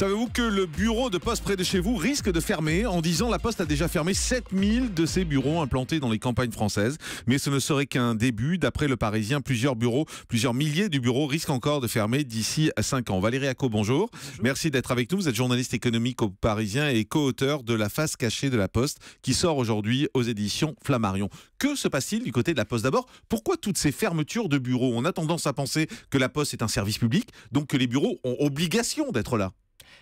Savez-vous que le bureau de poste près de chez vous risque de fermer? En 10 ans, la Poste a déjà fermé 7000 de ses bureaux implantés dans les campagnes françaises. Mais ce ne serait qu'un début. D'après le Parisien, plusieurs milliers de bureaux risquent encore de fermer d'ici à 5 ans. Valérie Acco, bonjour. Merci d'être avec nous. Vous êtes journaliste économique au Parisien et co-auteur de La face cachée de la Poste qui sort aujourd'hui aux éditions Flammarion. Que se passe-t-il du côté de la Poste? D'abord, pourquoi toutes ces fermetures de bureaux? On a tendance à penser que la Poste est un service public, donc que les bureaux ont obligation d'être là.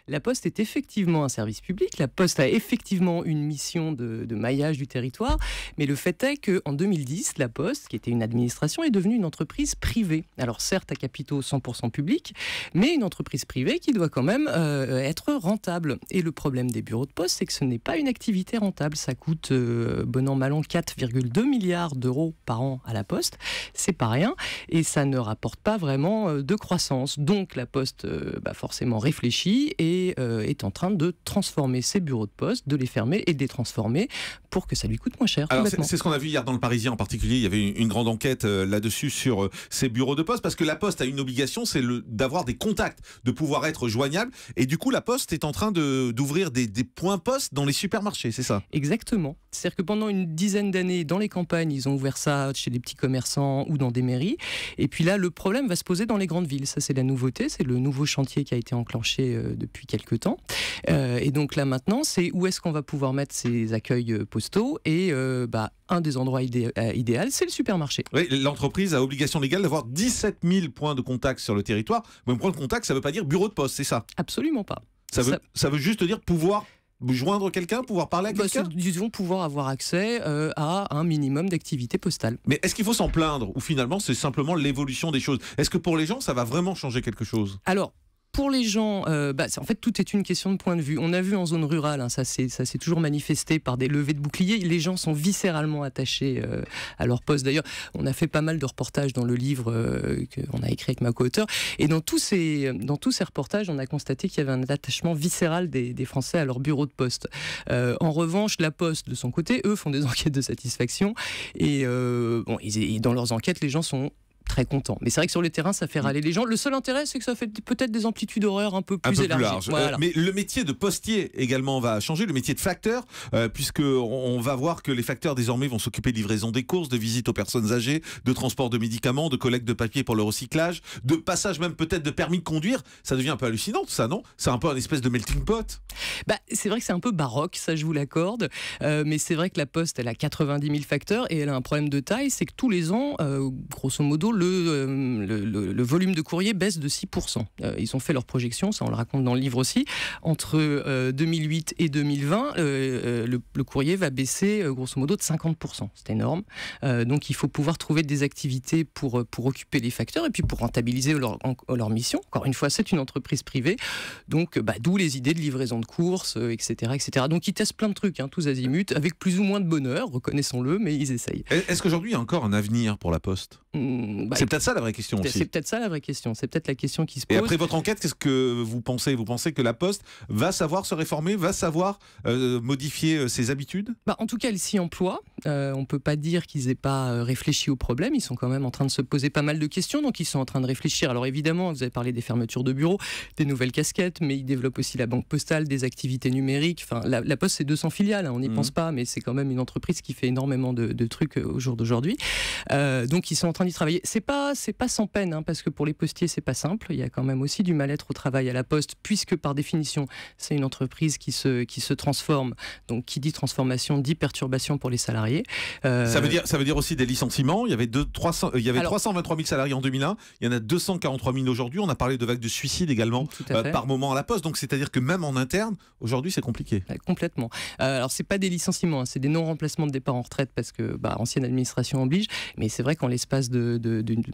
La Poste est effectivement un service public, la Poste a effectivement une mission de maillage du territoire, mais le fait est qu'en 2010, la Poste, qui était une administration, est devenue une entreprise privée. Alors certes à capitaux 100% publics, mais une entreprise privée qui doit quand même être rentable. Et le problème des bureaux de poste, c'est que ce n'est pas une activité rentable. Ça coûte, bon an mal an, 4,2 milliards d'euros par an à la Poste. C'est pas rien, et ça ne rapporte pas vraiment de croissance. Donc la Poste forcément réfléchit et est en train de transformer ses bureaux de poste, de les fermer et de les transformer pour que ça lui coûte moins cher. Alors c'est ce qu'on a vu hier dans le Parisien en particulier. Il y avait une grande enquête là-dessus sur ces bureaux de poste, parce que la Poste a une obligation, c'est d'avoir des contacts, de pouvoir être joignable. Et du coup, la Poste est en train d'ouvrir des points poste dans les supermarchés, c'est ça? Exactement. C'est-à-dire que pendant une dizaine d'années, dans les campagnes, ils ont ouvert ça chez des petits commerçants ou dans des mairies. Et puis là, le problème va se poser dans les grandes villes. Ça, c'est la nouveauté. C'est le nouveau chantier qui a été enclenché depuis quelques temps. Et donc là, maintenant, c'est où est-ce qu'on va pouvoir mettre ces accueils postaux. Et un des endroits idéal, c'est le supermarché. Oui, l'entreprise a obligation légale d'avoir 17 000 points de contact sur le territoire. Mais point de contact, ça ne veut pas dire bureau de poste, c'est ça? Absolument pas. Ça veut juste dire pouvoir joindre quelqu'un, pouvoir parler à quelqu'un? Disons pouvoir avoir accès à un minimum d'activité postale. Mais est-ce qu'il faut s'en plaindre, ou finalement c'est simplement l'évolution des choses? Est-ce que pour les gens ça va vraiment changer quelque chose? Alors, pour les gens, en fait, tout est une question de point de vue. On a vu en zone rurale, ça s'est toujours manifesté par des levées de boucliers. Les gens sont viscéralement attachés à leur poste. D'ailleurs, on a fait pas mal de reportages dans le livre qu'on a écrit avec ma co-auteure. Et dans tous ces reportages, on a constaté qu'il y avait un attachement viscéral des Français à leur bureau de poste. En revanche, la Poste, de son côté, eux, font des enquêtes de satisfaction. Et dans leurs enquêtes, les gens sont très content. Mais c'est vrai que sur les terrains, ça fait râler les gens. Le seul intérêt, c'est que ça fait peut-être des amplitudes horaires un peu plus élargies. Voilà. Mais le métier de postier également va changer, le métier de facteur, puisqu'on va voir que les facteurs désormais vont s'occuper de livraison des courses, de visites aux personnes âgées, de transport de médicaments, de collecte de papier pour le recyclage, de passage même peut-être de permis de conduire. Ça devient un peu hallucinant tout ça, non? C'est un peu un espèce de melting pot. C'est vrai que c'est un peu baroque, ça je vous l'accorde. Mais c'est vrai que la Poste, elle a 90 000 facteurs et elle a un problème de taille, c'est que tous les ans, grosso modo, le volume de courrier baisse de 6%. Ils ont fait leur projection, ça on le raconte dans le livre aussi. Entre 2008 et 2020, le courrier va baisser grosso modo de 50%. C'est énorme. Donc il faut pouvoir trouver des activités pour occuper les facteurs et puis pour rentabiliser leur mission. Encore une fois, c'est une entreprise privée. Donc d'où les idées de livraison de courses, etc., etc. Donc ils testent plein de trucs, tous azimuts, avec plus ou moins de bonheur, reconnaissons-le, mais ils essayent. Est-ce qu'aujourd'hui il y a encore un avenir pour la Poste? C'est peut-être ça la vraie question aussi. C'est peut-être ça la vraie question. C'est peut-être la question qui se pose. Et après votre enquête, qu'est-ce que vous pensez? Vous pensez que la Poste va savoir se réformer, va savoir modifier ses habitudes? En tout cas, elle s'y emploie. On ne peut pas dire qu'ils n'aient pas réfléchi au problème. Ils sont quand même en train de se poser pas mal de questions. Donc, ils sont en train de réfléchir. Alors, évidemment, vous avez parlé des fermetures de bureaux, des nouvelles casquettes, mais ils développent aussi la banque postale, des activités numériques. Enfin, la Poste, c'est 200 filiales. On n'y pense pas, mais c'est quand même une entreprise qui fait énormément de trucs au jour d'aujourd'hui. Donc, ils sont en train d'y travailler. C'est pas sans peine, parce que pour les postiers, c'est pas simple. Il y a quand même aussi du mal-être au travail à la Poste, puisque par définition, c'est une entreprise qui se transforme. Donc, qui dit transformation, dit perturbation pour les salariés. Ça veut dire aussi des licenciements. Il y avait 323 000 salariés en 2001. Il y en a 243 000 aujourd'hui. On a parlé de vagues de suicides également par moment à la Poste. Donc, c'est-à-dire que même en interne, aujourd'hui, c'est compliqué. Complètement. Alors, c'est pas des licenciements, c'est des non-remplacements de départ en retraite parce que ancienne administration oblige. Mais c'est vrai qu'en l'espace de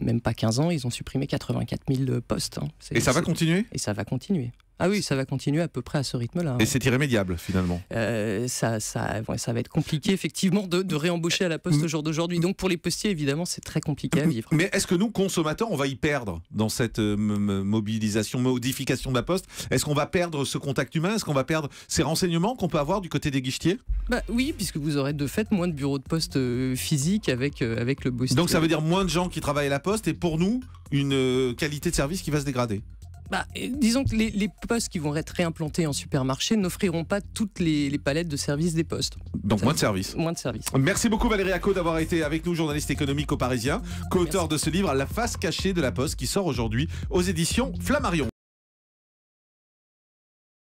même pas 15 ans, ils ont supprimé 84 000 postes. Et ça va continuer? Et ça va continuer. Ah oui, ça va continuer à peu près à ce rythme-là. Et c'est irrémédiable, finalement. Ça va être compliqué, effectivement, de réembaucher à la Poste au jour d'aujourd'hui. Donc, pour les postiers, évidemment, c'est très compliqué à vivre. Mais est-ce que nous, consommateurs, on va y perdre dans cette modification de la Poste? Est-ce qu'on va perdre ce contact humain? Est-ce qu'on va perdre ces renseignements qu'on peut avoir du côté des guichetiers? Oui, puisque vous aurez de fait moins de bureaux de poste physiques avec le postier. Donc, ça veut dire moins de gens qui travaillent à la Poste et pour nous, une qualité de service qui va se dégrader. Disons que les postes qui vont être réimplantés en supermarché n'offriront pas toutes les palettes de services des postes. Donc moins de services. Moins de services. Merci beaucoup Valérie Acco d'avoir été avec nous, journaliste économique au Parisien, co-auteur de ce livre La face cachée de la Poste qui sort aujourd'hui aux éditions Flammarion.